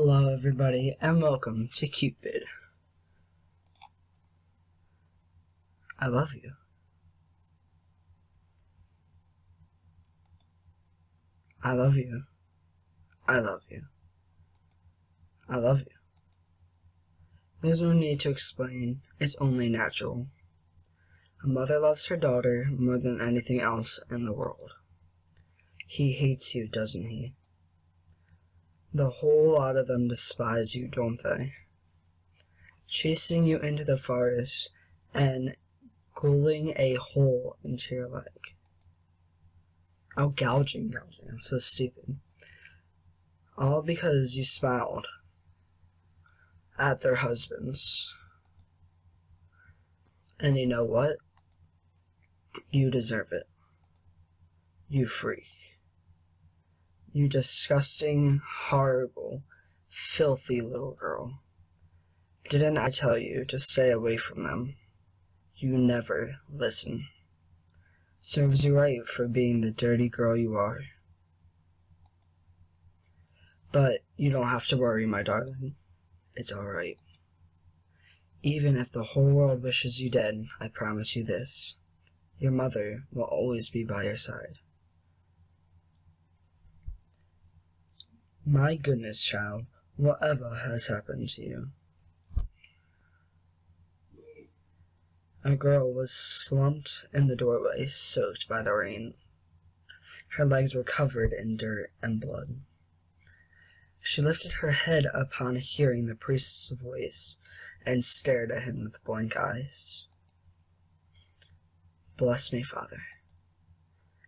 Hello everybody and welcome to Cupid. I love you. I love you. I love you. I love you. There's no need to explain, it's only natural. A mother loves her daughter more than anything else in the world. He hates you, doesn't he? The whole lot of them despise you, don't they? Chasing you into the forest and gulling a hole into your leg. Oh, gouging. I'm so stupid. All because you smiled at their husbands. And you know what? You deserve it. You freak. You disgusting, horrible, filthy little girl. Didn't I tell you to stay away from them? You never listen. Serves you right for being the dirty girl you are. But you don't have to worry, my darling. It's alright. Even if the whole world wishes you dead, I promise you this. Your mother will always be by your side. My goodness, child, whatever has happened to you? A girl was slumped in the doorway, soaked by the rain. Her legs were covered in dirt and blood. She lifted her head upon hearing the priest's voice and stared at him with blank eyes. Bless me, Father,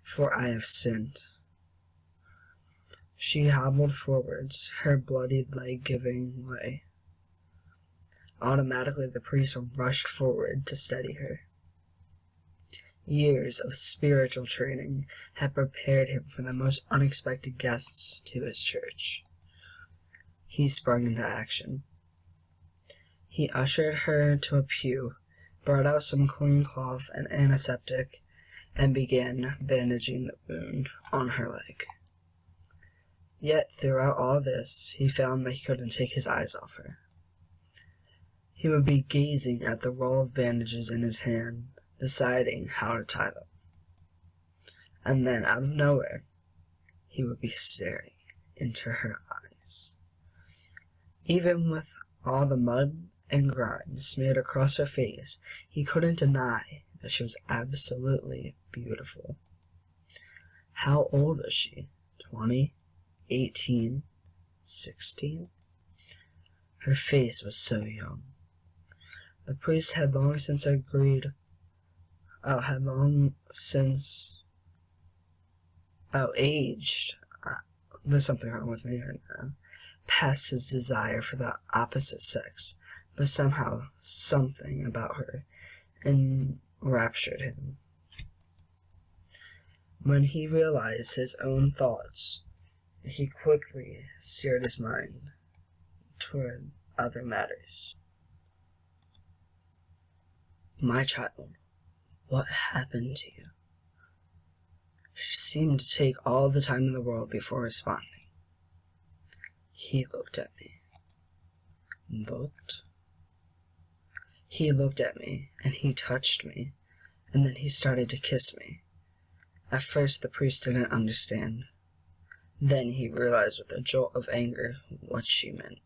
for I have sinned. She hobbled forwards, her bloodied leg giving way. Automatically, the priest rushed forward to steady her. Years of spiritual training had prepared him for the most unexpected guests to his church. He sprung into action. He ushered her to a pew, brought out some clean cloth and antiseptic, and began bandaging the wound on her leg. Yet, throughout all this, he found that he couldn't take his eyes off her. He would be gazing at the roll of bandages in his hand, deciding how to tie them. And then, out of nowhere, he would be staring into her eyes. Even with all the mud and grime smeared across her face, he couldn't deny that she was absolutely beautiful. How old was she? 20? 18? 16? Her face was so young. The priest had long since aged. There's something wrong with me right now. Past his desire for the opposite sex, but somehow something about her enraptured him. When he realized his own thoughts, he quickly steered his mind toward other matters. My child, what happened to you? She seemed to take all the time in the world before responding. He looked at me. He looked at me, and he touched me, and then he started to kiss me. At first, the priest didn't understand. Then he realized with a jolt of anger what she meant.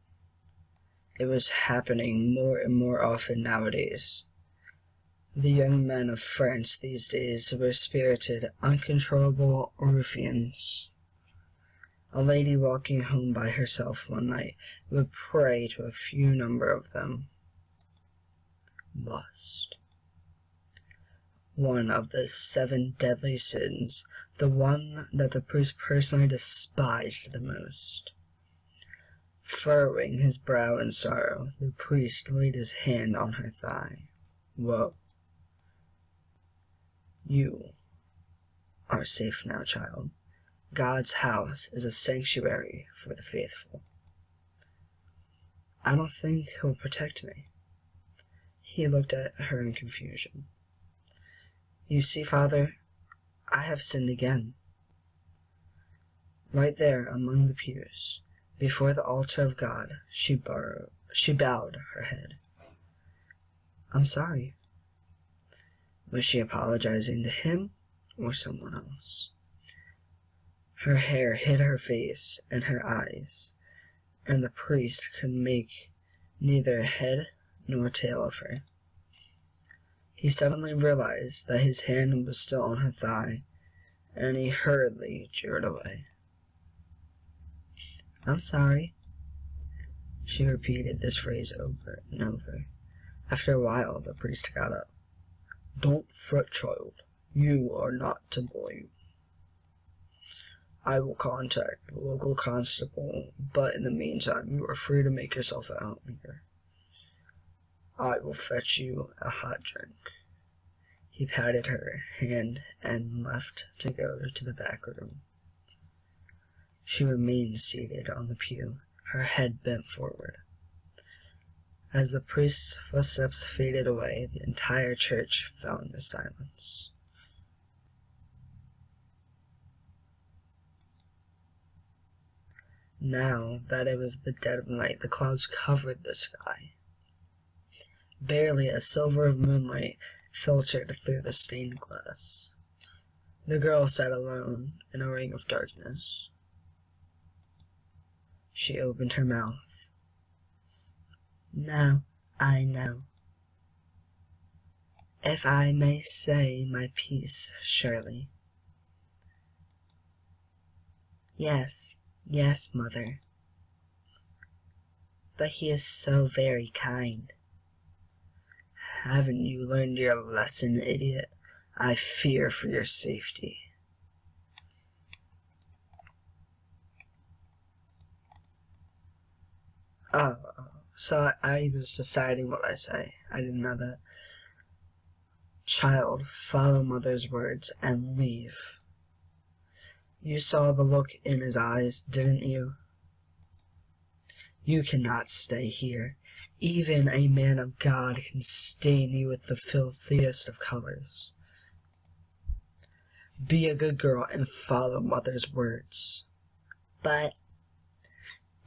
It was happening more and more often nowadays. The young men of France these days were spirited, uncontrollable ruffians. A lady walking home by herself one night would pray to a few number of them. Lust. One of the 7 deadly sins, the one that the priest personally despised the most. Furrowing his brow in sorrow, the priest laid his hand on her thigh. Whoa. You are safe now, child. God's house is a sanctuary for the faithful. I don't think he'll protect me. He looked at her in confusion. You see, Father, I have sinned again. Right there among the pews, Before the altar of God, she bowed her head. "I'm sorry." Was she apologizing to him or someone else? Her hair hid her face and her eyes, and the priest could make neither head nor tail of her. He suddenly realized that his hand was still on her thigh, and he hurriedly drew it away. "I'm sorry." She repeated this phrase over and over. After a while, the priest got up. "Don't fret, child. You are not to blame. I will contact the local constable, but in the meantime, you are free to make yourself at home here. I will fetch you a hot drink." He patted her hand and left to go to the back room. She remained seated on the pew, her head bent forward. As the priest's footsteps faded away, the entire church fell into silence. Now that it was the dead of night, the clouds covered the sky. Barely a silver of moonlight filtered through the stained glass. The girl sat alone in a ring of darkness. She opened her mouth. "Now I know. If I may say my piece, surely." Yes, mother. But he is so very kind." "Haven't you learned your lesson, idiot? I fear for your safety." Oh, so I was deciding what I say. I didn't know that. "Child, follow mother's words and leave." You saw the look in his eyes, didn't you? You cannot stay here. Even a man of God can stain you with the filthiest of colors. Be a good girl and follow mother's words. "But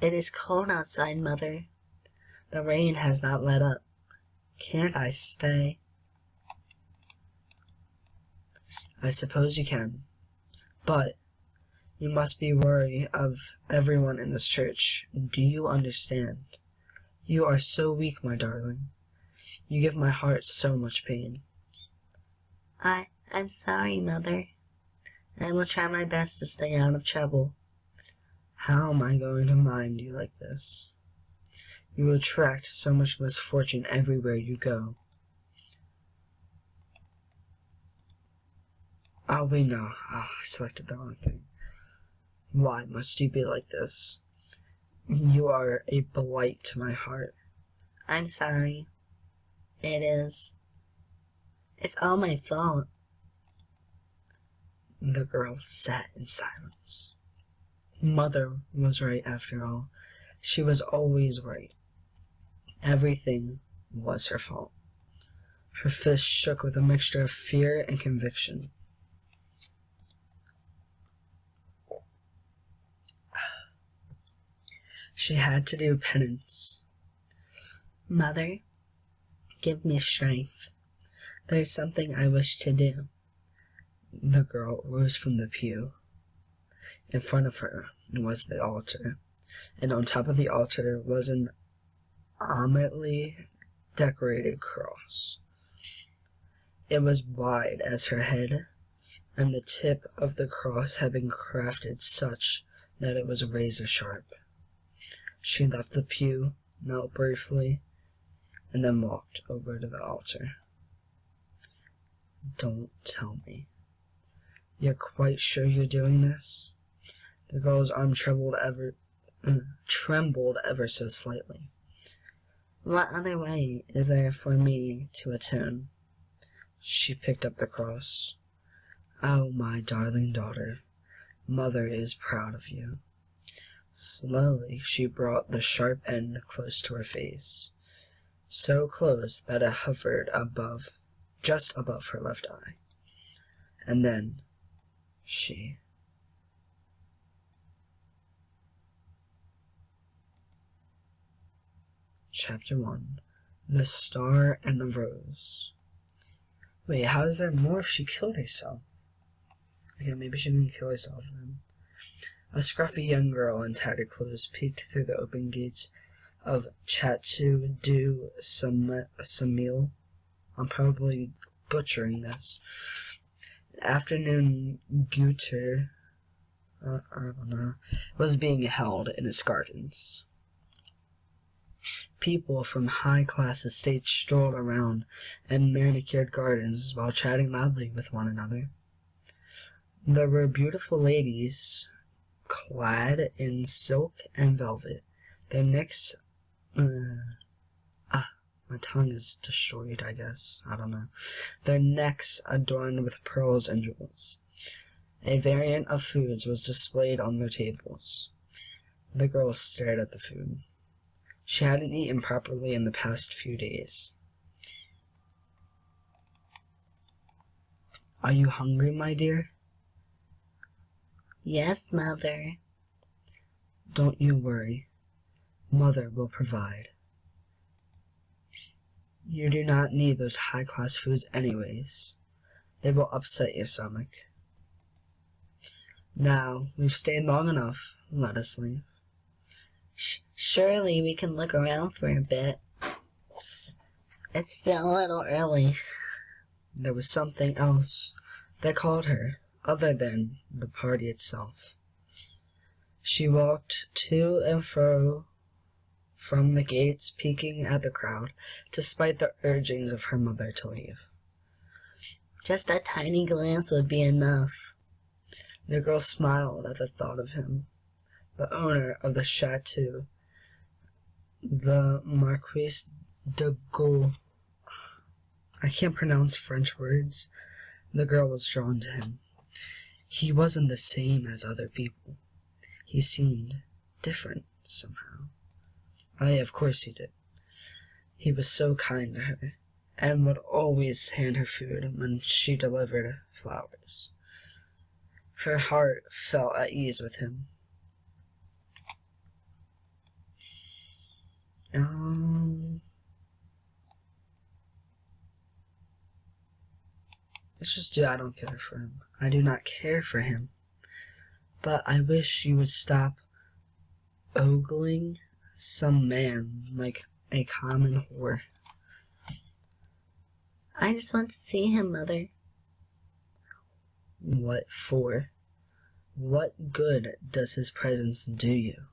it is cold outside, mother. The rain has not let up. Can't I stay?" "I suppose you can. But you must be wary of everyone in this church. Do you understand? You are so weak, my darling. You give my heart so much pain." I'm sorry, mother. I will try my best to stay out of trouble." How am I going to mind you like this? You attract so much misfortune everywhere you go. Oh, wait, no. Oh, I selected the wrong thing. Why must you be like this? You are a blight to my heart. I'm sorry. It is. It's all my fault. The girl sat in silence. Mother was right after all. She was always right. Everything was her fault. Her fist shook with a mixture of fear and conviction. She had to do penance. Mother, give me strength. There is something I wish to do. The girl rose from the pew. In front of her was the altar, and on top of the altar was an ornately decorated cross. It was wide as her head, and the tip of the cross had been crafted such that it was razor sharp. She left the pew, knelt briefly, and then walked over to the altar. Don't tell me. You're quite sure you're doing this? The girl's arm trembled ever so slightly. What other way is there for me to atone? She picked up the cross. Oh, my darling daughter, Mother is proud of you. Slowly she brought the sharp end close to her face, so close that it hovered just above her left eye. And then she Chapter 1. The Star and the Rose. Wait, how is there more if she killed herself? Okay, maybe she didn't kill herself then. A scruffy young girl in tattered clothes peeked through the open gates of Chatu du Samil. I'm probably butchering this. Afternoon Guter, I don't know, was being held in its gardens. People from high-class estates strolled around in manicured gardens while chatting loudly with one another. There were beautiful ladies clad in silk and velvet, their necks... my tongue is destroyed, I guess. I don't know. Their necks adorned with pearls and jewels. A variant of foods was displayed on their tables. The girl stared at the food. She hadn't eaten properly in the past few days. Are you hungry, my dear? Yes, Mother. Don't you worry. Mother will provide. You do not need those high-class foods anyways. They will upset your stomach. Now, we've stayed long enough. Let us leave. Surely we can look around for a bit. It's still a little early. There was something else that called her, other than the party itself. She walked to and fro from the gates, peeking at the crowd, despite the urgings of her mother to leave. Just a tiny glance would be enough. The girl smiled at the thought of him, the owner of the chateau, the Marquis de Gaulle. I can't pronounce French words. The girl was drawn to him. He wasn't the same as other people. He seemed different somehow. Of course he did. He was so kind to her, and would always hand her food when she delivered flowers. Her heart felt at ease with him. Let's just do I don't care for him. I do not care for him. But I wish you would stop ogling some man like a common whore. I just want to see him, Mother. What for? What good does his presence do you?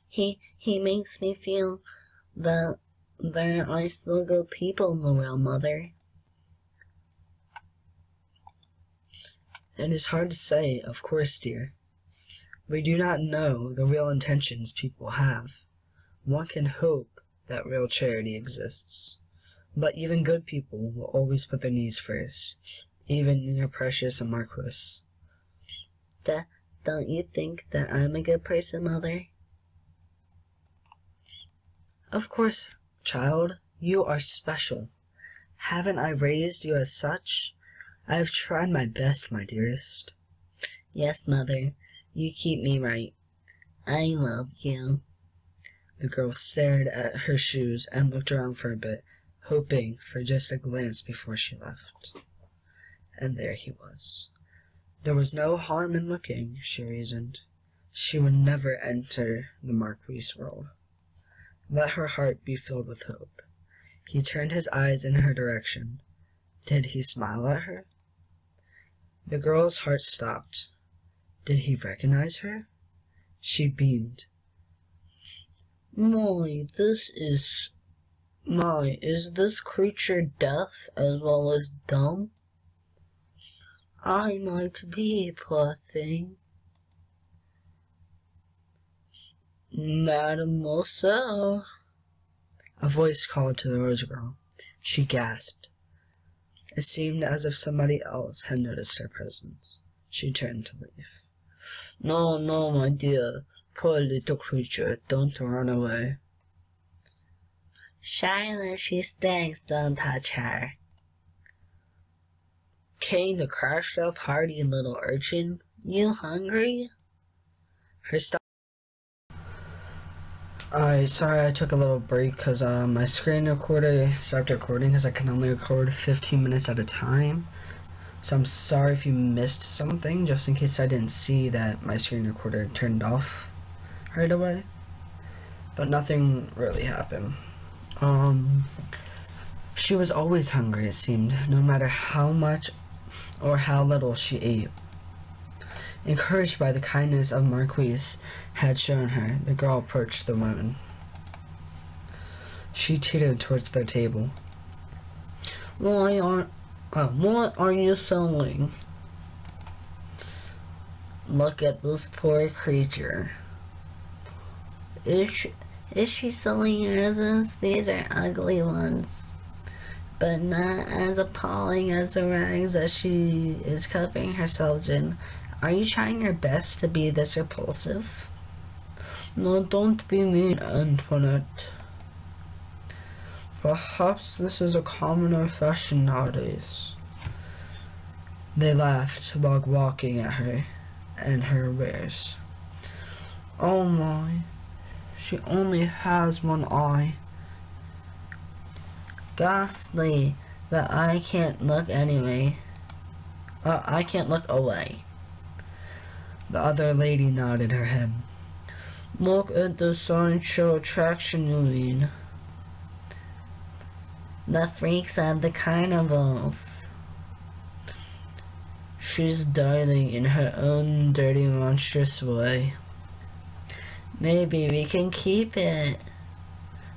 He makes me feel that there are still good people in the world, Mother. It is hard to say, of course, dear. We do not know the real intentions people have. One can hope that real charity exists. But even good people will always put their needs first, even your precious Marquis. Don't you think that I'm a good person, Mother? Of course, child. You are special. Haven't I raised you as such? I have tried my best, my dearest. Yes, Mother. You keep me right. I love you. The girl stared at her shoes and looked around for a bit, hoping for just a glance before she left. And there he was. There was no harm in looking, she reasoned. She would never enter the Marquis' world. Let her heart be filled with hope. He turned his eyes in her direction. Did he smile at her? The girl's heart stopped. Did he recognize her? She beamed. Is this creature deaf as well as dumb? I might be, poor thing. Mademoiselle. A voice called to the rose girl. She gasped. It seemed as if somebody else had noticed her presence. She turned to leave. No, my dear. Poor little creature, don't run away. Charlotte, she stinks, don't touch her. Came to crash the party, little urchin. You hungry? Her Alright, sorry I took a little break because my screen recorder stopped recording because I can only record 15 minutes at a time. So I'm sorry if you missed something, just in case I didn't see that my screen recorder turned off right away. But nothing really happened. She was always hungry, it seemed, no matter how much or how little she ate. Encouraged by the kindness of Marquise had shown her, the girl approached the woman. She teetered towards their table. What are you selling? Look at this poor creature. Is she selling roses? These are ugly ones, but not as appalling as the rags that she is covering herself in. Are you trying your best to be this repulsive? No, don't be mean, Antoinette. Perhaps this is a commoner fashion nowadays. They laughed while walking at her and her wares. Oh my, she only has one eye. Ghastly, but I can't look anyway. I can't look away. The other lady nodded her head. Look at the sideshow attraction you mean. The freaks at the carnivals. She's darling in her own dirty, monstrous way. Maybe we can keep it.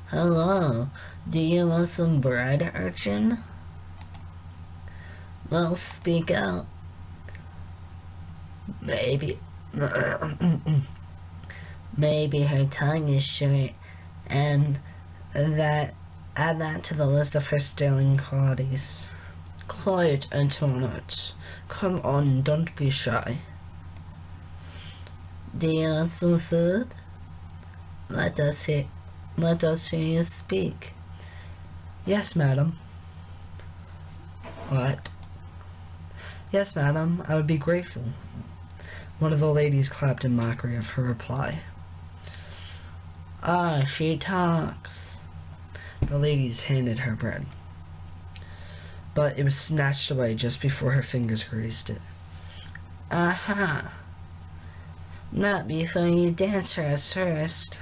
Hello, do you want some bread, urchin? Well, speak out. Maybe. Maybe her tongue is short, and add that to the list of her sterling qualities. Quiet, Antoinette. Come on, don't be shy. Do you want some food? Let us hear you speak. Yes, madam. What? Yes, madam, I would be grateful. One of the ladies clapped in mockery of her reply. Ah, she talks. The ladies handed her bread, but it was snatched away just before her fingers grazed it. Aha. Not before you dance for us first.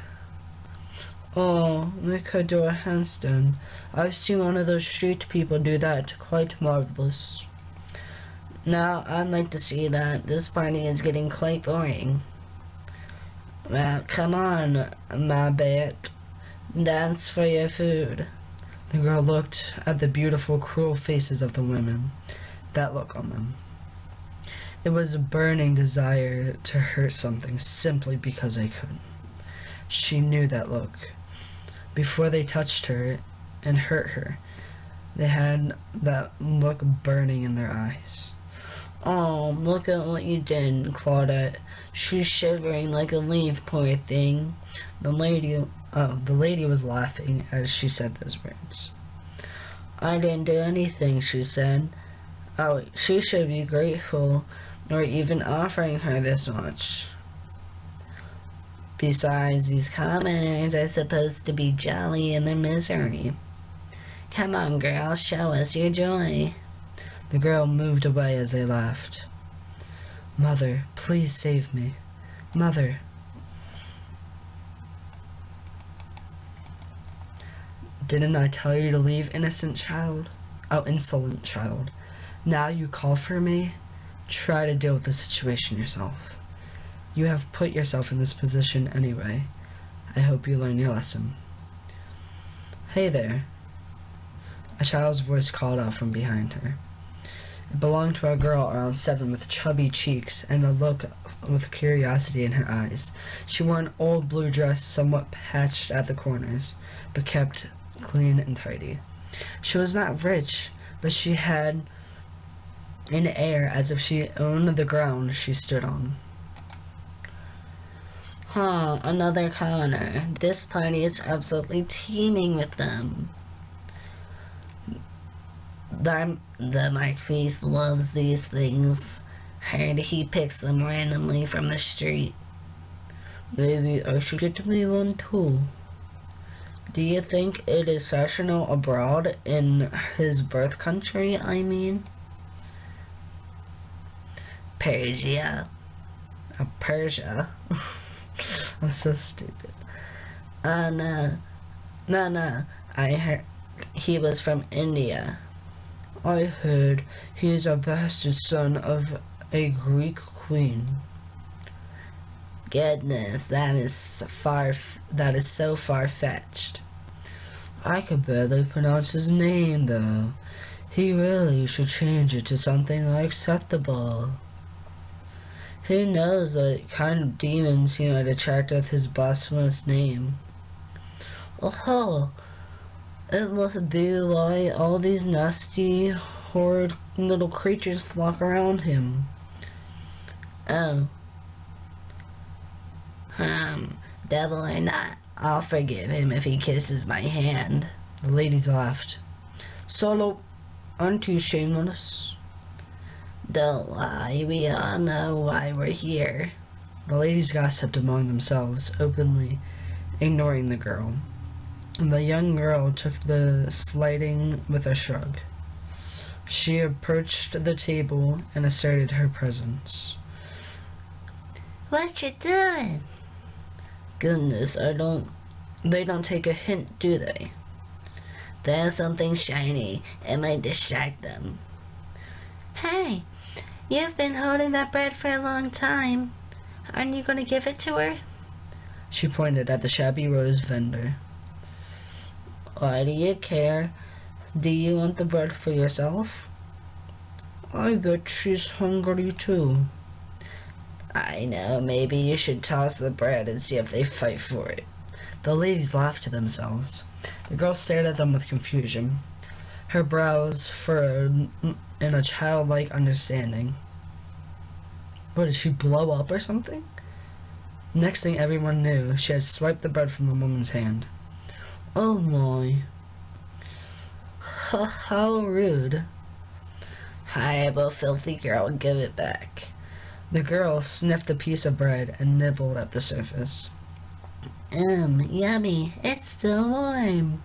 Oh, we could do a handstand. I've seen one of those street people do that. Quite marvelous. Now, I'd like to see that. This party is getting quite boring. Well, come on, my bet. Dance for your food. The girl looked at the beautiful, cruel faces of the women. That look on them. It was a burning desire to hurt something simply because I could. She knew that look. Before they touched her and hurt her, they had that look burning in their eyes. Oh, look at what you did, Claudette. She's shivering like a leaf, poor thing. The lady was laughing as she said those words. I didn't do anything, she said. Oh, she should be grateful, or even offering her this much. Besides, these commoners are supposed to be jolly in their misery. Come on, girl, show us your joy. The girl moved away as they laughed. Mother, please save me. Mother. Didn't I tell you to leave, innocent child? Oh, insolent child. Now you call for me? Try to deal with the situation yourself. You have put yourself in this position anyway. I hope you learn your lesson. Hey there. A child's voice called out from behind her. It belonged to a girl around 7 with chubby cheeks and a look with curiosity in her eyes. She wore an old blue dress somewhat patched at the corners, but kept clean and tidy. She was not rich, but she had an air as if she owned the ground she stood on. Huh, another commoner. This party is absolutely teeming with them. The Marquis loves these things. Heard he picks them randomly from the street. Maybe I should get me one too. Do you think it is sessional abroad in his birth country, I mean? Persia. Persia? I'm so stupid. No. I heard he was from India. I heard he is a bastard son of a Greek queen. Goodness, that is so far-fetched. I could barely pronounce his name, though. He really should change it to something acceptable. Who knows what kind of demons he might attract with his blasphemous name. Oh, it must be why all these nasty, horrid little creatures flock around him. Oh. Devil or not, I'll forgive him if he kisses my hand. The ladies laughed. Solo, aren't you shameless? Don't lie, we all know why we're here. The ladies gossiped among themselves, openly ignoring the girl. The young girl took the slighting with a shrug. She approached the table and asserted her presence. What you doing? Goodness, they don't take a hint, do they? There's something shiny. It might distract them. Hey, you've been holding that bread for a long time. Aren't you going to give it to her? She pointed at the shabby rose vendor. Why do you care? Do you want the bread for yourself? I bet she's hungry too. I know, maybe you should toss the bread and see if they fight for it. The ladies laughed to themselves. The girl stared at them with confusion, her brows furrowed in a childlike understanding. What, did she blow up or something? Next thing everyone knew, she had swiped the bread from the woman's hand. Oh my. How rude. Horrible, filthy girl, give it back. The girl sniffed a piece of bread and nibbled at the surface. Yummy. It's still warm.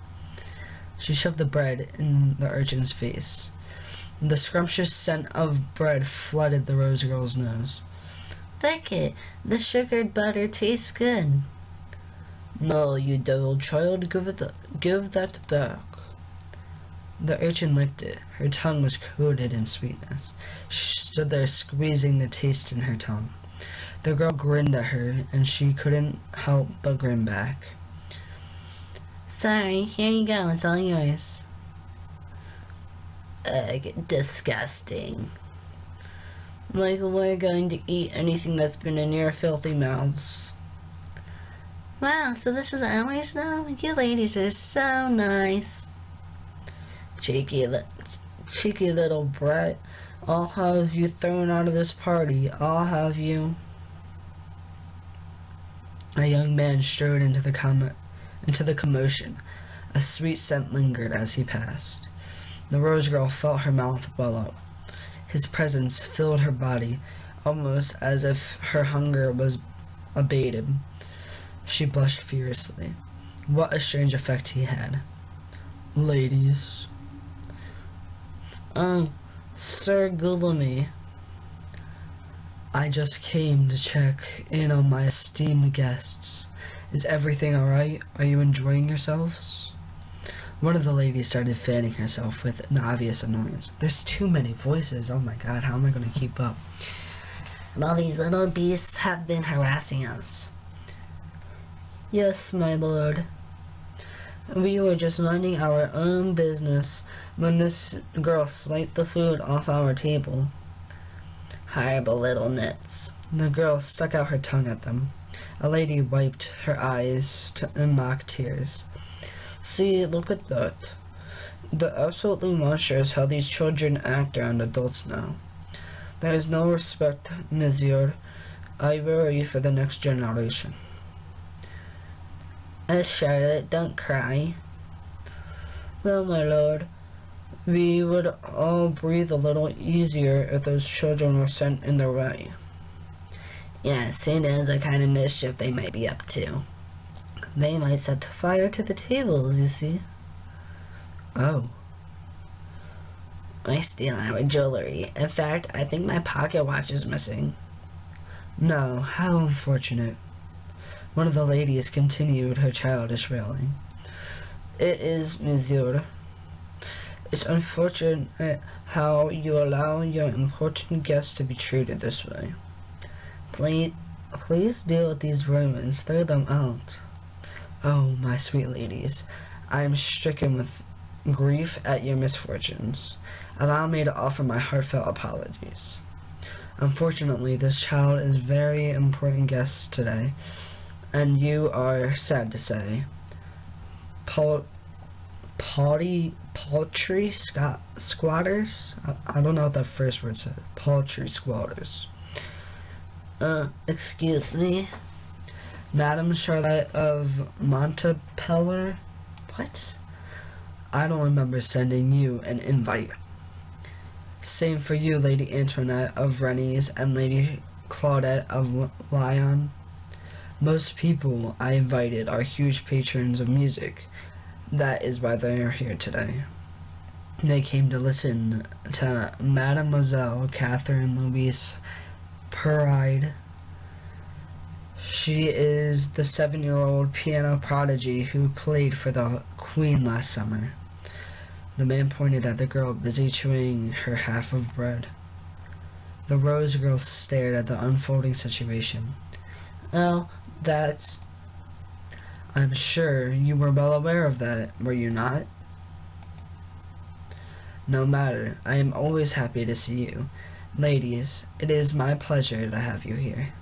She shoved the bread in the urchin's face. The scrumptious scent of bread flooded the rose girl's nose. Lick it. The sugared butter tastes good. No, you devil child, give that back. The urchin licked it. Her tongue was coated in sweetness. She stood there squeezing the taste in her tongue. The girl grinned at her, and she couldn't help but grin back. Sorry, here you go, it's all yours. Ugh, disgusting. Like we're going to eat anything that's been in your filthy mouths. Wow, so this is ours now? You ladies are so nice. Cheeky little brat. I'll have you thrown out of this party. I'll have you. A young man strode into the commotion. A sweet scent lingered as he passed. The rose girl felt her mouth well up. His presence filled her body, almost as if her hunger was abated. She blushed furiously. What a strange effect he had. Ladies. Sir Guillaume. I just came to check in on my esteemed guests. Is everything alright? Are you enjoying yourselves? One of the ladies started fanning herself with an obvious annoyance. There's too many voices. Oh my god, how am I going to keep up? Well, these little beasts have been harassing us. Yes, my lord. We were just minding our own business when this girl swiped the food off our table. Horrible little nits. The girl stuck out her tongue at them. A lady wiped her eyes in mock tears. See, look at that. The absolutely monstrous how these children act around adults now. There is no respect, monsieur. I worry for the next generation. Charlotte, don't cry. Well, my lord, we would all breathe a little easier if those children were sent in their way. Yes, who knows what kind of mischief they might be up to. They might set fire to the tables, you see. Oh. I steal our jewelry. In fact, I think my pocket watch is missing. No, how unfortunate. One of the ladies continued her childish railing. It is, monsieur. It's unfortunate how you allow your important guests to be treated this way. Please deal with these Romans. Throw them out. Oh, my sweet ladies, I am stricken with grief at your misfortunes. Allow me to offer my heartfelt apologies. Unfortunately, this child is very important guest today, and you are, sad to say, poultry squatters? I don't know what that first word said. Poultry squatters. Excuse me? Madame Charlotte of Montpellier? What? I don't remember sending you an invite. Same for you, Lady Antoinette of Rennes and Lady Claudette of Lyon. Most people I invited are huge patrons of music. That is why they are here today. They came to listen to Mademoiselle Catherine Louise Perride. She is the 7-year-old piano prodigy who played for the Queen last summer. The man pointed at the girl busy chewing her half of bread. The Rose girl stared at the unfolding situation. Oh, I'm sure you were well aware of that, were you not? No matter, I am always happy to see you. Ladies, it is my pleasure to have you here.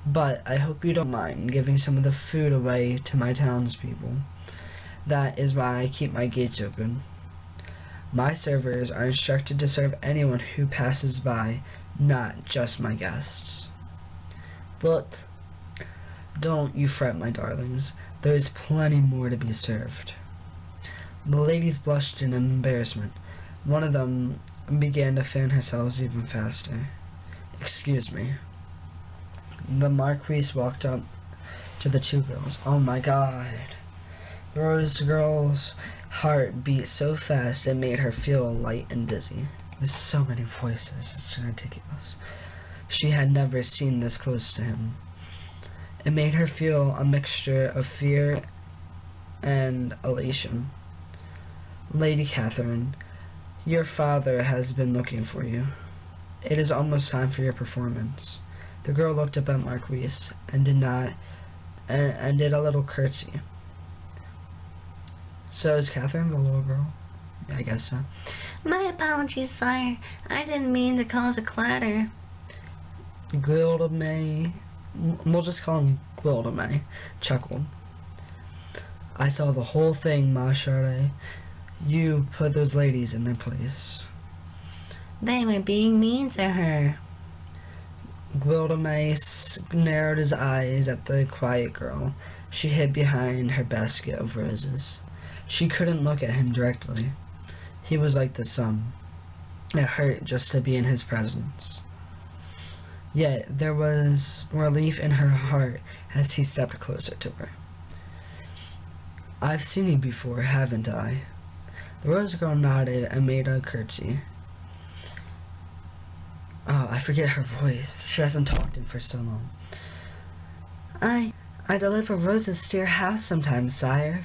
But I hope you don't mind giving some of the food away to my townspeople. That is why I keep my gates open. My servers are instructed to serve anyone who passes by, not just my guests. but Don't you fret, my darlings. There is plenty more to be served. The ladies blushed in embarrassment. One of them began to fan herself even faster. Excuse me. The Marquise walked up to the two girls. Oh my God. The Rose girl's heart beat so fast it made her feel light and dizzy. There's so many voices, it's ridiculous. She had never seen this close to him. It made her feel a mixture of fear and elation. Lady Catherine, your father has been looking for you. It is almost time for your performance. The girl looked up at Marquise and did a little curtsy. So is Catherine the little girl? Yeah, I guess so. my apologies, sire. I didn't mean to cause a clatter. Gwildamay, we'll just call him Gwildamay, chuckled. I saw the whole thing, ma chérie. You put those ladies in their place. They were being mean to her. Gwildamay narrowed his eyes at the quiet girl. She hid behind her basket of roses. She couldn't look at him directly. He was like the sun. It hurt just to be in his presence. Yet there was relief in her heart as he stepped closer to her. I've seen you before, haven't I? The Rose girl nodded and made a curtsy. Oh, I forget her voice. She hasn't talked in for so long. I deliver roses to your house sometimes, sire.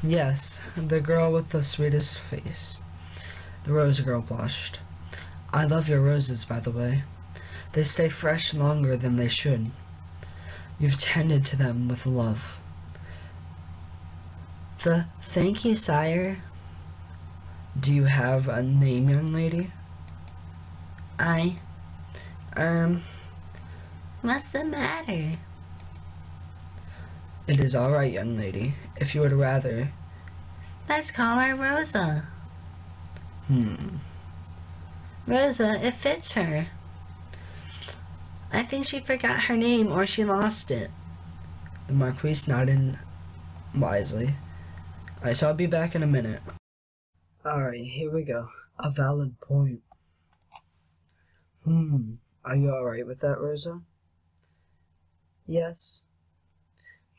Yes, the girl with the sweetest face. The Rose girl blushed. I love your roses, by the way. They stay fresh longer than they should. You've tended to them with love. Thank you, sire. Do you have a name, young lady? What's the matter? It is all right, young lady. If you would rather. Let's call her Rosa. Hmm. Rosa, it fits her. I think she forgot her name or she lost it. The Marquise nodded wisely. Alright, so I'll be back in a minute. Alright, here we go. A valid point. Are you alright with that, Rosa? Yes.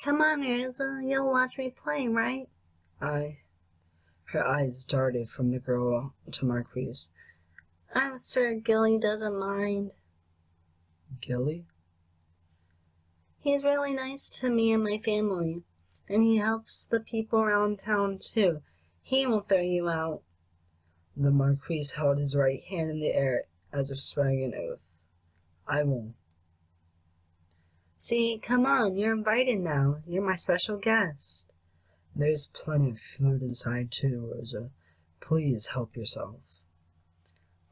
Come on, Rosa, you'll watch me play, right? Her eyes darted from the girl to Marquise. I'm sure Gilly doesn't mind. Gilly? He's really nice to me and my family, and he helps the people around town too. He won't throw you out. The Marquise held his right hand in the air as if swearing an oath. I won't. See, come on, you're invited now. You're my special guest. There's plenty of food inside too, Rosa. Please help yourself.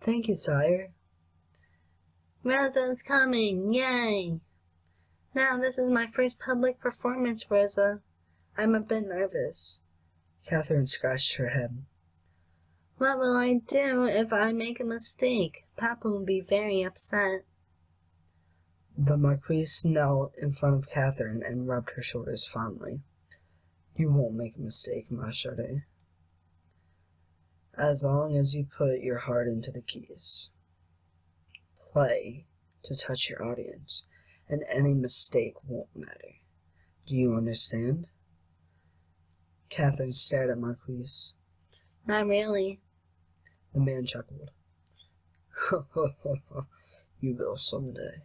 Thank you, sire. Rosa's coming, yay! Now this is my first public performance, Rosa. I'm a bit nervous. Catherine scratched her head. What will I do if I make a mistake? Papa will be very upset. The Marquise knelt in front of Catherine and rubbed her shoulders fondly. You won't make a mistake, ma chérie. As long as you put your heart into the keys. Play to touch your audience, and any mistake won't matter. Do you understand? Catherine stared at Marquise. Not really. The man chuckled. You will someday.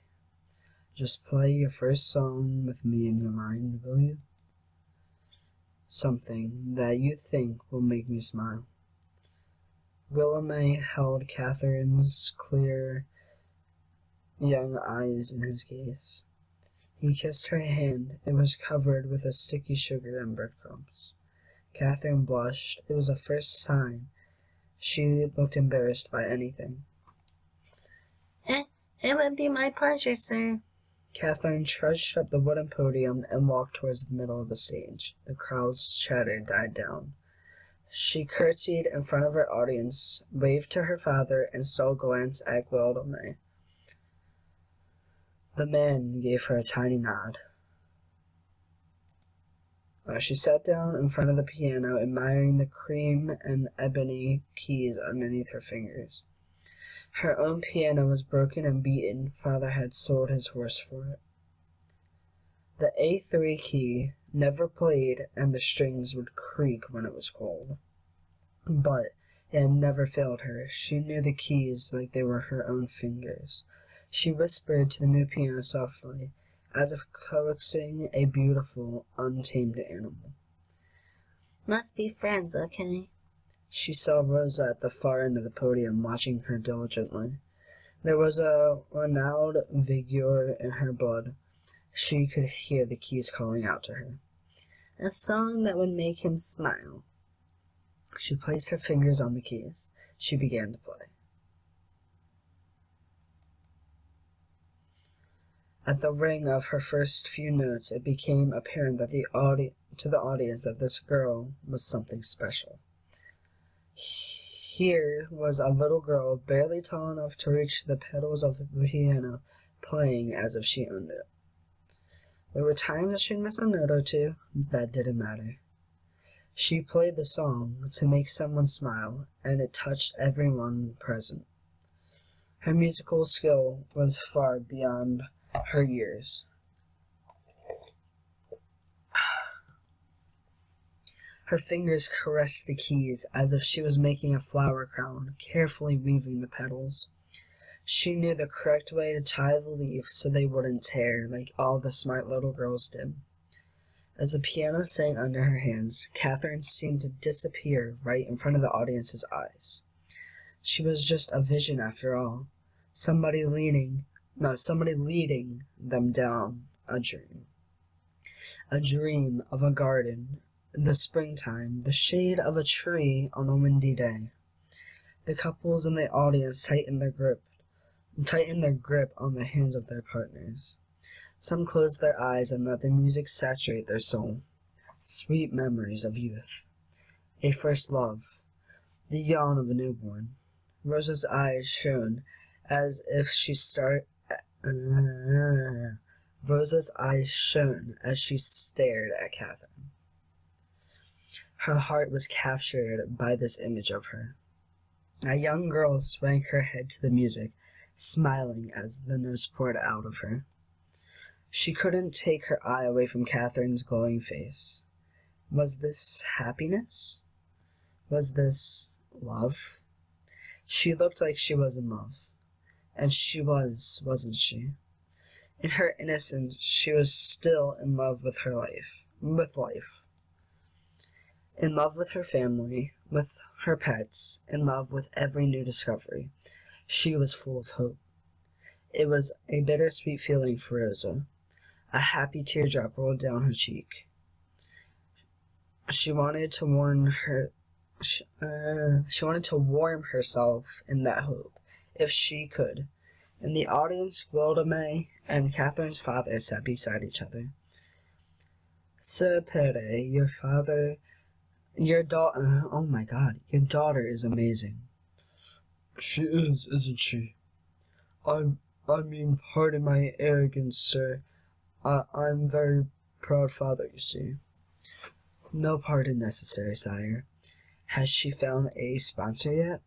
Just play your first song with me in your mind, will you? Something that you think will make me smile. Willamette held Catherine's clear young eyes in his gaze. He kissed her hand. It was covered with a sticky sugar and breadcrumbs. Catherine blushed. It was the first time she looked embarrassed by anything. It would be my pleasure, sir. Catherine trudged up the wooden podium and walked towards the middle of the stage. The crowd's chatter died down. She curtsied in front of her audience, waved to her father, and stole a glance at Guillaume. The man gave her a tiny nod. She sat down in front of the piano, admiring the cream and ebony keys underneath her fingers. Her own piano was broken and beaten. Father had sold his horse for it. The A3 key never played, and the strings would creak when it was cold. But it had never failed her. She knew the keys like they were her own fingers. She whispered to the new piano softly, as if coaxing a beautiful, untamed animal. Must be friends, okay? She saw Rosa at the far end of the podium, watching her diligently. There was a renowned vigor in her blood. She could hear the keys calling out to her. A song that would make him smile. She placed her fingers on the keys. She began to play. At the ring of her first few notes, it became apparent that to the audience that this girl was something special. Here was a little girl, barely tall enough to reach the pedals of the piano, playing as if she owned it. There were times that she'd miss a note or two. That didn't matter. She played the song to make someone smile, and it touched everyone present. Her musical skill was far beyond her years. Her fingers caressed the keys as if she was making a flower crown, carefully weaving the petals. She knew the correct way to tie the leaves so they wouldn't tear like all the smart little girls did. As the piano sang under her hands, Catherine seemed to disappear right in front of the audience's eyes. She was just a vision after all. Somebody leading them down a dream. A dream of a garden, the springtime, the shade of a tree on a windy day. The couples in the audience tightened their grip on the hands of their partners. Some closed their eyes and let the music saturate their soul. Sweet memories of youth. A first love. The yawn of a newborn. Rosa's eyes shone as if she Rosa's eyes shone as she stared at Catherine. Her heart was captured by this image of her. A young girl swaying her head to the music, smiling as the notes poured out of her. She couldn't take her eye away from Catherine's glowing face. Was this happiness? Was this love? She looked like she was in love. And she was, wasn't she? In her innocence, she was still in love with her life. In love with her family, with her pets, in love with every new discovery. She was full of hope. It was a bittersweet feeling for Rosa. A happy teardrop rolled down her cheek. She wanted to warm herself in that hope, if she could. In the audience, Gwilda May and Catherine's father sat beside each other. Sir Pere, your daughter, oh my God, your daughter is amazing. She is, isn't she? I mean, pardon my arrogance, sir. I'm very proud father, you see. No pardon necessary, sire. Has she found a sponsor yet?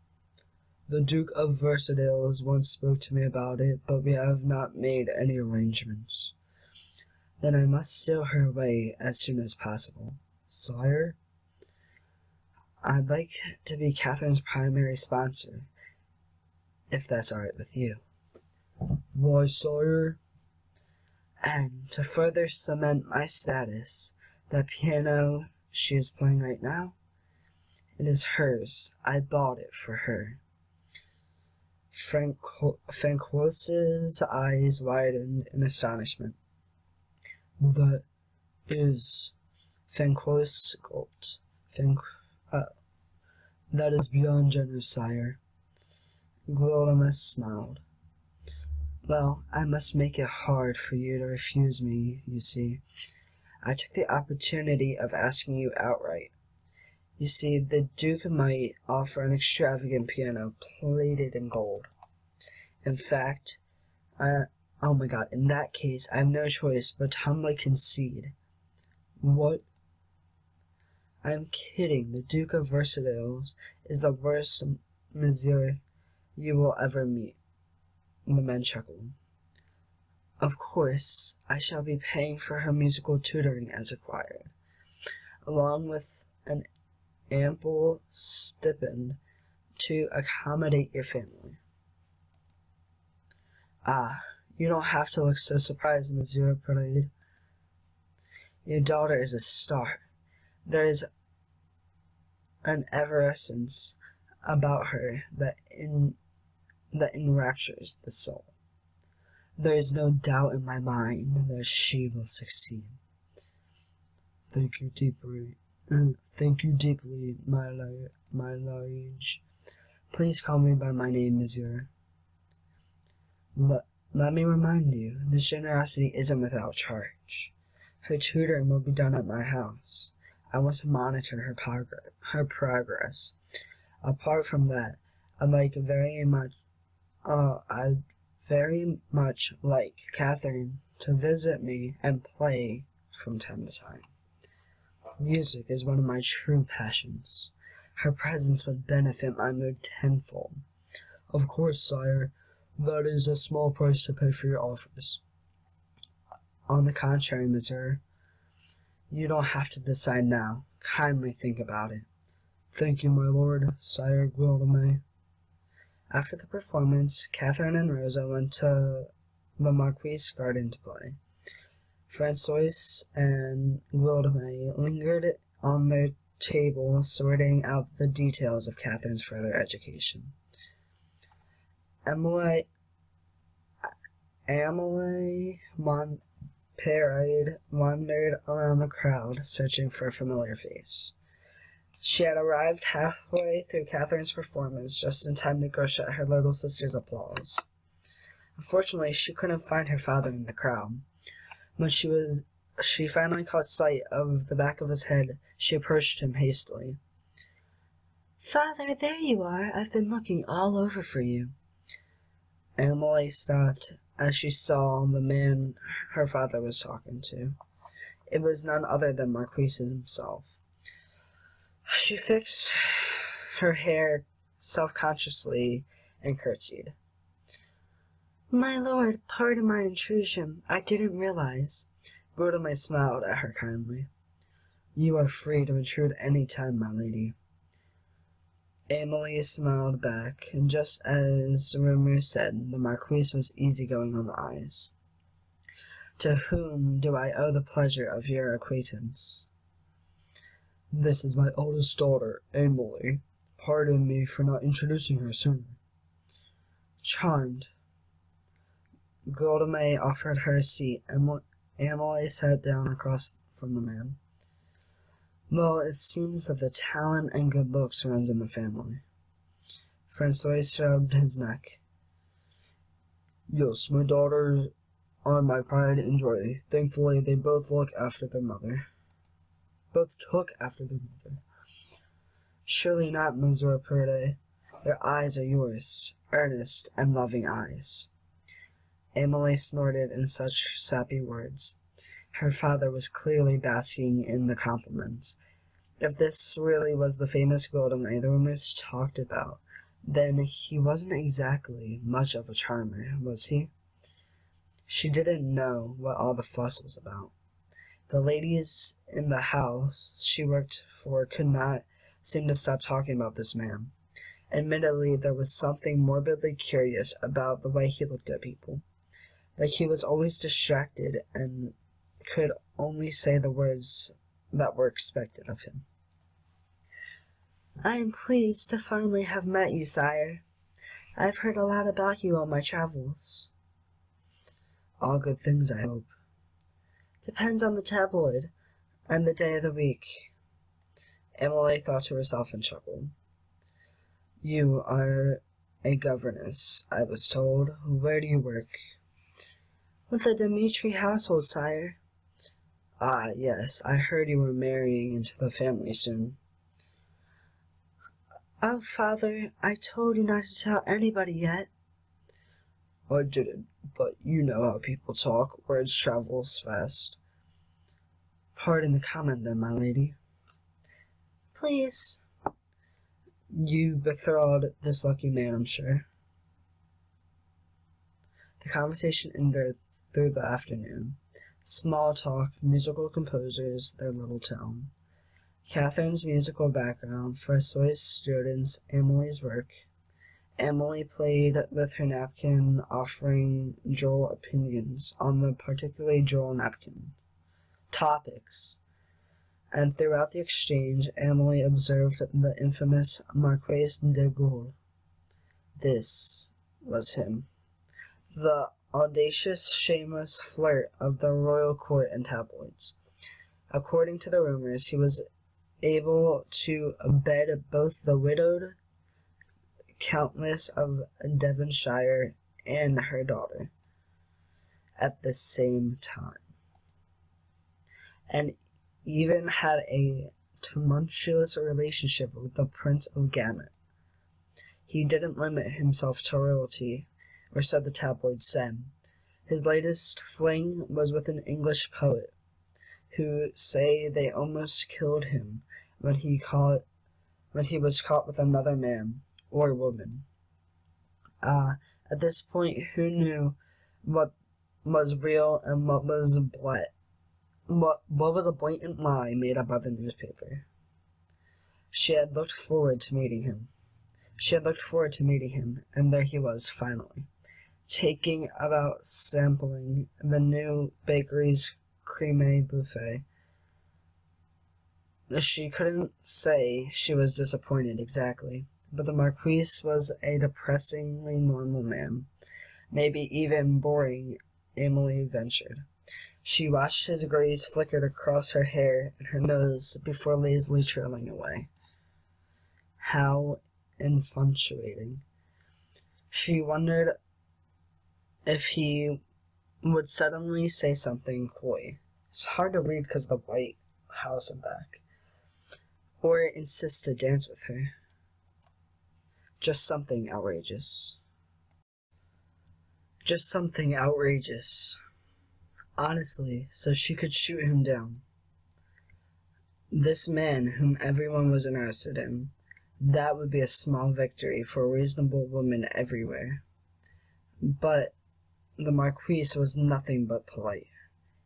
The Duke of Versailles once spoke to me about it, but we have not made any arrangements. Then I must steal her away as soon as possible. Sire? I'd like to be Catherine's primary sponsor, if that's all right with you. Why, sire? And to further cement my status, the piano she is playing right now, it is hers. I bought it for her. Francois's eyes widened in astonishment. That is Francois gold. That is beyond generous, sire. Gwilda smiled. Well, I must make it hard for you to refuse me, you see. I took the opportunity of asking you outright. You see, the Duke might offer an extravagant piano plated in gold. In fact, oh my God, in that case, I have no choice but to humbly concede. What? I'm kidding. The Duke of Versailles is the worst monsieur you will ever meet. The men chuckled. Of course, I shall be paying for her musical tutoring as required, along with an ample stipend to accommodate your family. Ah, you don't have to look so surprised, Monsieur Parade. Your daughter is a star. There is an effervescence about her that enraptures the soul. There is no doubt in my mind that she will succeed. Thank you deeply, my liege. Please call me by my name, Monsieur. Let me remind you, this generosity isn't without charge. Her tutoring will be done at my house. I want to monitor her progress. Apart from that, I'd very much like Catherine to visit me and play from time to time. Music is one of my true passions. Her presence would benefit my mood tenfold. Of course, sire, that is a small price to pay for your offers. On the contrary, monsieur, you don't have to decide now. Kindly think about it. Thank you, my lord, Sire Gwilda May. After the performance, Catherine and Rosa went to the Marquis' garden to play. Francois and Gwilda May lingered on their table, sorting out the details of Catherine's further education. Amelie Montparade wandered around the crowd, searching for a familiar face. She had arrived halfway through Catherine's performance, just in time to gush at her little sister's applause. Unfortunately, she couldn't find her father in the crowd. When she finally caught sight of the back of his head, she approached him hastily. "Father, there you are. I've been looking all over for you." Emily stopped as she saw the man her father was talking to. It was none other than Marquis himself. She fixed her hair self-consciously and curtsied. My lord, pardon my intrusion. I didn't realize. Godome smiled at her kindly. You are free to intrude any time, my lady. Emily smiled back, and just as rumor said, the Marquise was easygoing on the eyes. To whom do I owe the pleasure of your acquaintance? This is my oldest daughter, Emily. Pardon me for not introducing her sooner. Charmed. Godome offered her a seat, and Emily sat down across from the man. Well, it seems that the talent and good looks runs in the family. Francois rubbed his neck. Yes, my daughters are my pride and joy. Thankfully, they both took after their mother. Surely not, Monsieur Perde. Their eyes are yours, earnest and loving eyes. Emily snorted in such sappy words. Her father was clearly basking in the compliments. If this really was the famous Godome the rumors talked about, then he wasn't exactly much of a charmer, was he? She didn't know what all the fuss was about. The ladies in the house she worked for could not seem to stop talking about this man. Admittedly, there was something morbidly curious about the way he looked at people. Like he was always distracted and could only say the words that were expected of him. I am pleased to finally have met you, sire. I've heard a lot about you on my travels. All good things, I hope. Depends on the tabloid and the day of the week. Emily thought to herself and chuckled. You are a governess, I was told. Where do you work? With the Dmitri household, sire. Ah, yes, I heard you were marrying into the family soon. Oh, father, I told you not to tell anybody yet. I didn't, but you know how people talk. Words travel fast. Pardon the comment, then, my lady. Please. You betrothed this lucky man, I'm sure. The conversation ended through the afternoon. Small talk, musical composers, their little town. Catherine's musical background, Francois' students, Emily's work. Emily played with her napkin, offering droll opinions on the particularly droll napkin. Topics. And throughout the exchange, Emily observed the infamous Marquis de Gaulle. This was him. The audacious, shameless flirt of the royal court and tabloids. According to the rumors, he was able to bed both the widowed Countess of Devonshire and her daughter at the same time, and even had a tumultuous relationship with the Prince of Gamut. He didn't limit himself to royalty, or so the tabloids said. His latest fling was with an English poet, who say they almost killed him when he was caught with another man or woman. At this point, who knew what was real and what was a blatant lie made up by the newspaper? She had looked forward to meeting him. And there he was, finally, taking about sampling the new bakery's creme buffet. She couldn't say she was disappointed exactly, but the Marquis was a depressingly normal man, maybe even boring, Emily ventured. She watched his grays flicker across her hair and her nose before lazily trailing away. How infatuating. She wondered if he would suddenly say something coy. It's hard to read because of the white house and back. Or insist to dance with her. Just something outrageous. Honestly, so she could shoot him down. This man whom everyone was interested in, that would be a small victory for a reasonable woman everywhere. But The Marquis was nothing but polite.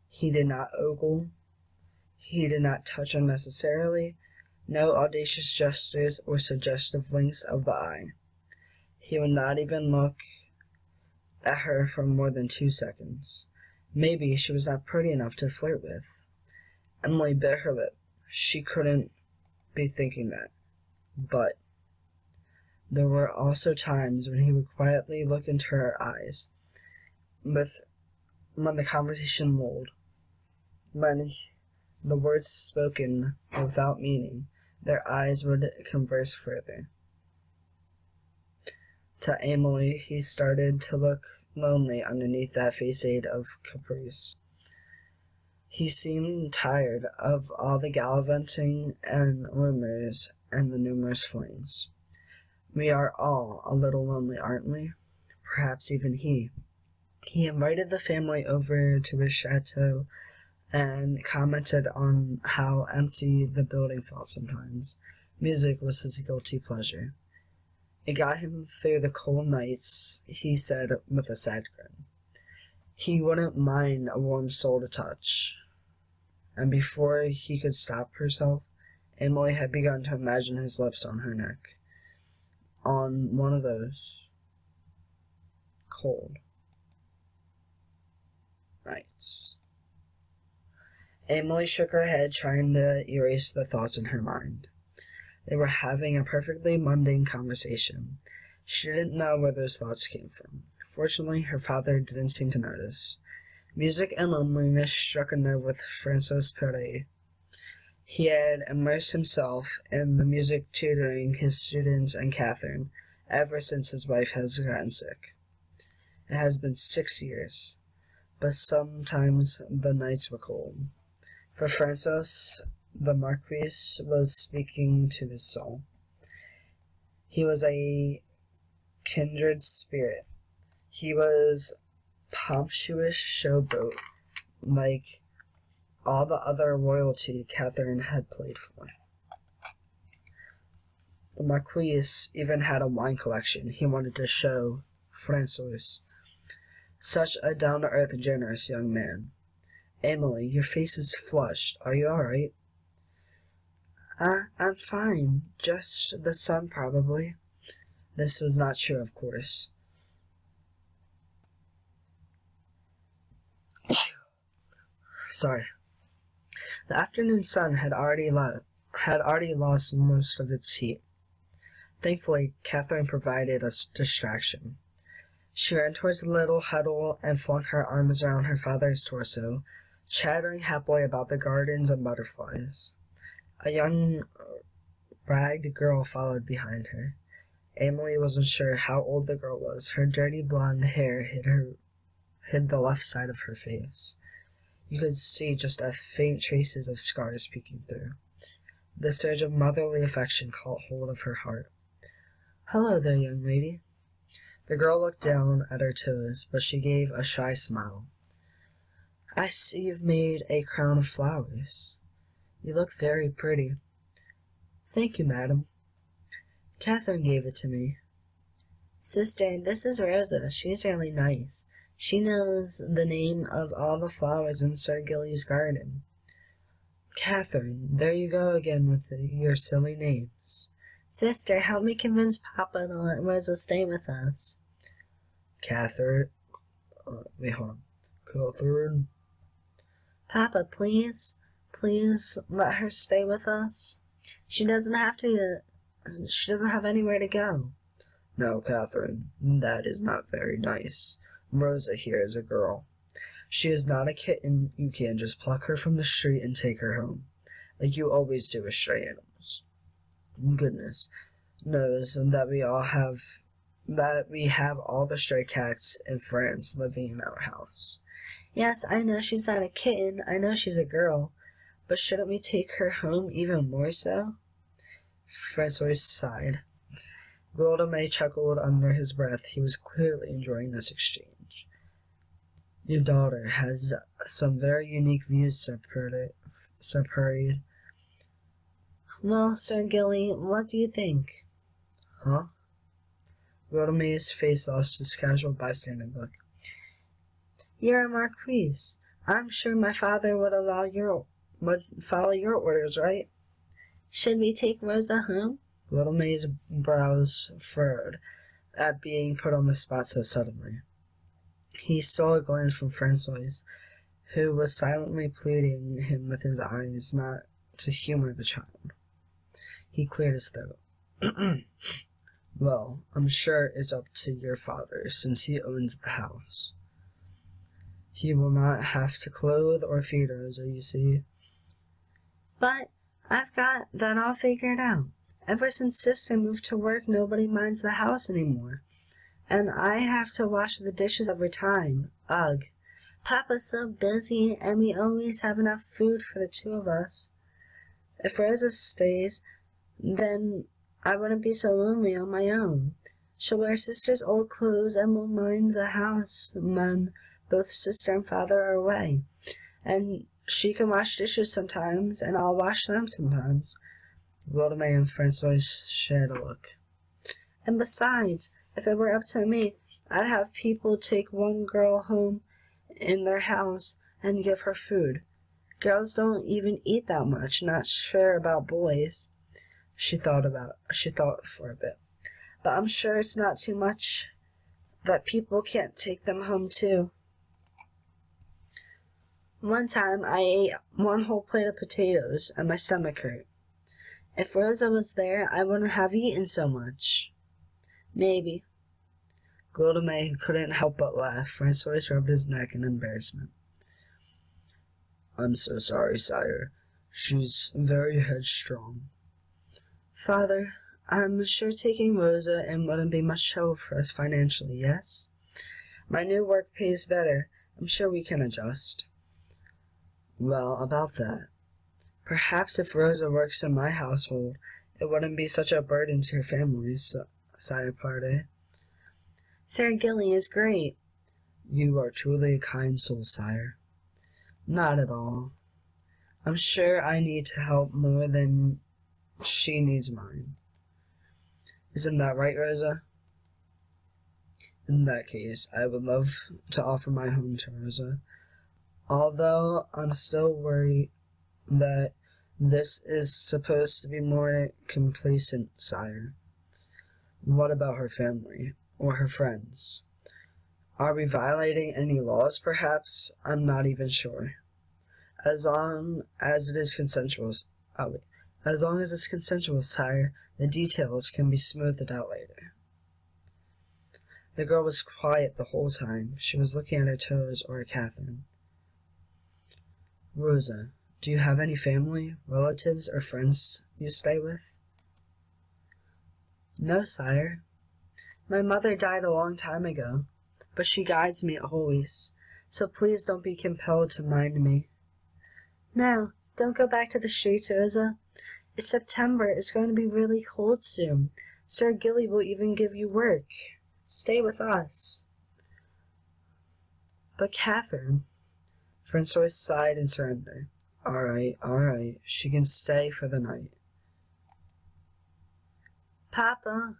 He did not ogle. He did not touch unnecessarily. No audacious gestures or suggestive winks of the eye. He would not even look at her for more than 2 seconds. Maybe she was not pretty enough to flirt with. Emily bit her lip. She couldn't be thinking that. But there were also times when he would quietly look into her eyes, when the conversation lulled, when the words spoken without meaning, their eyes would converse further. To Emily, he started to look lonely underneath that facade of caprice. He seemed tired of all the gallivanting and rumors and the numerous flings. We are all a little lonely, aren't we? Perhaps even he. He invited the family over to his chateau and commented on how empty the building felt sometimes. Music was his guilty pleasure. It got him through the cold nights, he said with a sad grin. He wouldn't mind a warm soul to touch. And before he could stop herself, Emily had begun to imagine his lips on her neck. On one of those cold nights. Emily shook her head, trying to erase the thoughts in her mind. They were having a perfectly mundane conversation. She didn't know where those thoughts came from. Fortunately, her father didn't seem to notice. Music and loneliness struck a nerve with Francois Perret. He had immersed himself in the music, tutoring his students and Catherine ever since his wife has gotten sick. It has been 6 years, but sometimes the nights were cold. For Francois, the Marquis was speaking to his soul. He was a kindred spirit. He was pompous showboat, like all the other royalty Catherine had played for. The Marquis even had a wine collection he wanted to show Francois. Such a down-to-earth, generous young man. Emily, your face is flushed. Are you all right? I'm fine. Just the sun, probably. This was not true, of course. Sorry. The afternoon sun had already lost most of its heat. Thankfully, Catherine provided a distraction. She ran towards the little huddle and flung her arms around her father's torso, chattering happily about the gardens and butterflies. A young, ragged girl followed behind her. Emily wasn't sure how old the girl was. Her dirty blonde hair hid the left side of her face. You could see just a faint traces of scars peeking through. The surge of motherly affection caught hold of her heart. Hello there, young lady. The girl looked down at her toes, but she gave a shy smile. I see you've made a crown of flowers. You look very pretty. Thank you, madam. Catherine gave it to me. Sister, this is Rosa. She's really nice. She knows the name of all the flowers in Sir Gilly's garden. Catherine, there you go again with your silly names. Sister, help me convince Papa to let Rosa stay with us. Catherine, hold on. Catherine. Papa, please let her stay with us. She doesn't have anywhere to go. No, Catherine, that is not very nice. Rosa here is a girl. She is not a kitten. You can't just pluck her from the street and take her home, like you always do with stray animals. Goodness knows that we have all the stray cats in France living in our house. Yes, I know she's not a kitten. I know she's a girl. But shouldn't we take her home even more so? Francois sighed. May chuckled under his breath. He was clearly enjoying this exchange. Your daughter has some very unique views, said Purried. Well, Sir Gilly, what do you think? Huh? May's face lost his casual bystander look. You're a marquise. I'm sure my father would follow your orders, right? Should we take Rosa home? Little May's brows furrowed at being put on the spot so suddenly. He stole a glance from Francois, who was silently pleading him with his eyes not to humor the child. He cleared his throat. Well, I'm sure it's up to your father, since he owns the house. He will not have to clothe or feed Rosa, you see. But I've got that all figured out. Ever since Sister moved to work, nobody minds the house anymore. And I have to wash the dishes every time. Ugh. Papa's so busy, and we always have enough food for the two of us. If Rosa stays, then I wouldn't be so lonely on my own. She'll wear Sister's old clothes and will mind the house when both Sister and Father are away. And she can wash dishes sometimes, and I'll wash them sometimes. Wildomay and Francois shared a look. And besides, if it were up to me, I'd have people take one girl home in their house and give her food. Girls don't even eat that much, not sure about boys. She thought for a bit. But I'm sure it's not too much that people can't take them home too. One time I ate one whole plate of potatoes and my stomach hurt. If Rosa was there, I wouldn't have eaten so much. Maybe. Wildomay couldn't help but laugh. Francois rubbed his neck in embarrassment. I'm so sorry, sire. She's very headstrong. Father, I'm sure taking Rosa in wouldn't be much trouble for us financially, yes? My new work pays better. I'm sure we can adjust. Well, about that. Perhaps if Rosa works in my household, it wouldn't be such a burden to your family, Sire Parde. Sir Gilly is great. You are truly a kind soul, sire. Not at all. I'm sure I need to help more than she needs mine. Isn't that right, Rosa? In that case, I would love to offer my home to Rosa, although I'm still worried that this is supposed to be more complacent, sire. What about her family, or her friends? Are we violating any laws, perhaps? I'm not even sure. As long as it is consensual, sire, the details can be smoothed out later. The girl was quiet the whole time. She was looking at her toes or at Catherine. Rosa, do you have any family, relatives, or friends you stay with? No, sire. My mother died a long time ago, but she guides me always, so please don't be compelled to mind me. No, don't go back to the streets, Rosa. It's September. It's going to be really cold soon. Sir Gilly will even give you work. Stay with us. But Catherine... Francois sighed in surrender. All right. She can stay for the night. Papa.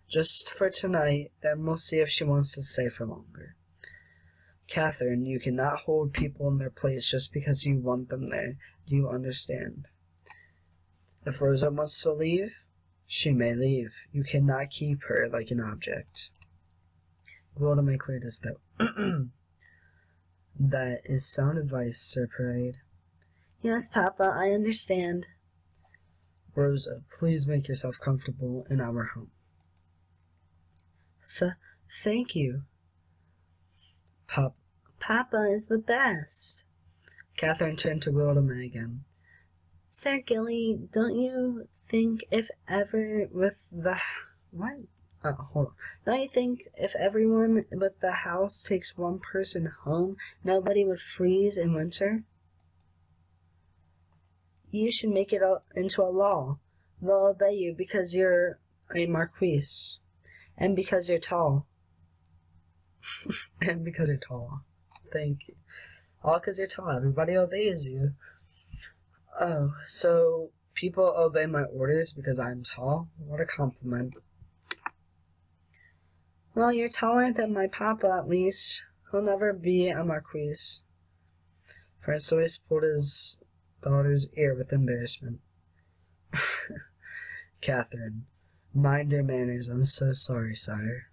Just for tonight, then we'll see if she wants to stay for longer. Catherine, you cannot hold people in their place just because you want them there. Do you understand? If Rosa wants to leave, she may leave. You cannot keep her like an object. Wildomay cleared his throat. That is sound advice, Sir Parade. Yes, Papa, I understand. Rosa, please make yourself comfortable in our home. Thank you. Papa is the best. Catherine turned to Wildomay again. Sir Gilly, don't you think if ever with the... What? Hold on. Don't you think if everyone with the house takes one person home, nobody would freeze in winter? You should make it into a law. They'll obey you because you're a marquise. And because you're tall. And because you're tall. Thank you. All because you're tall. Everybody obeys you. Oh, so people obey my orders because I'm tall? What a compliment. Well, you're taller than my papa, at least. He'll never be a marquise. Francois pulled his daughter's ear with embarrassment. Catherine, mind your manners. I'm so sorry, sire.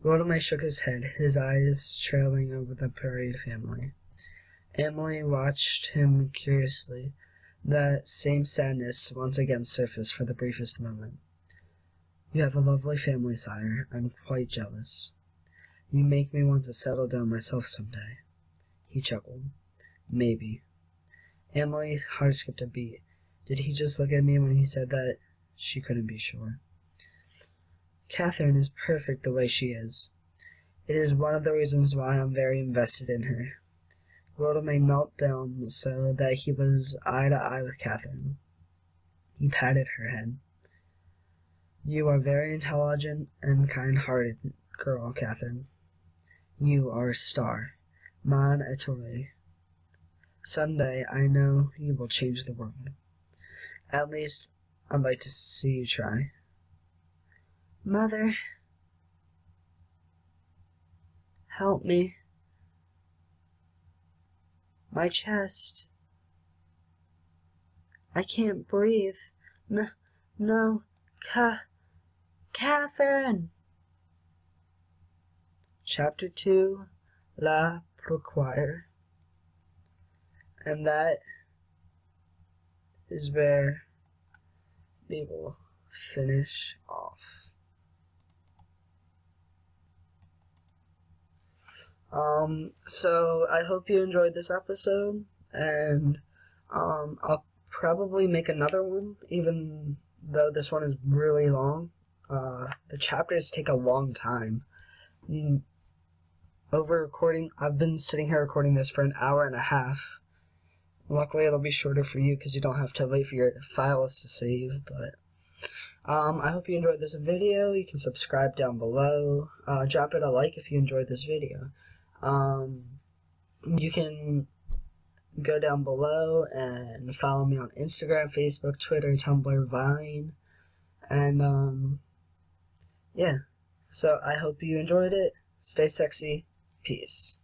Rotome shook his head, his eyes trailing over the parade family. Emily watched him curiously. That same sadness once again surfaced for the briefest moment. You have a lovely family, sire. I'm quite jealous. You make me want to settle down myself someday. He chuckled. Maybe. Emily's heart skipped a beat. Did he just look at me when he said that? She couldn't be sure. Catherine is perfect the way she is. It is one of the reasons why I'm very invested in her. Rotome knelt down so that he was eye to eye with Catherine. He patted her head. You are very intelligent and kind-hearted girl, Catherine. You are a star. Mon étoile. Someday I know you will change the world. At least I'd like to see you try. Mother, help me. My chest. I can't breathe. No, Catherine. Chapter 2, La Proquire. And that is where we will finish off. So I hope you enjoyed this episode, and I'll probably make another one, even though this one is really long. The chapters take a long time. I've been sitting here recording this for an hour and a half. Luckily, it'll be shorter for you because you don't have to wait for your files to save, but I hope you enjoyed this video. You can subscribe down below. Drop it a like if you enjoyed this video. You can go down below and follow me on Instagram, Facebook, Twitter, Tumblr, Vine, and yeah. So I hope you enjoyed it. Stay sexy. Peace.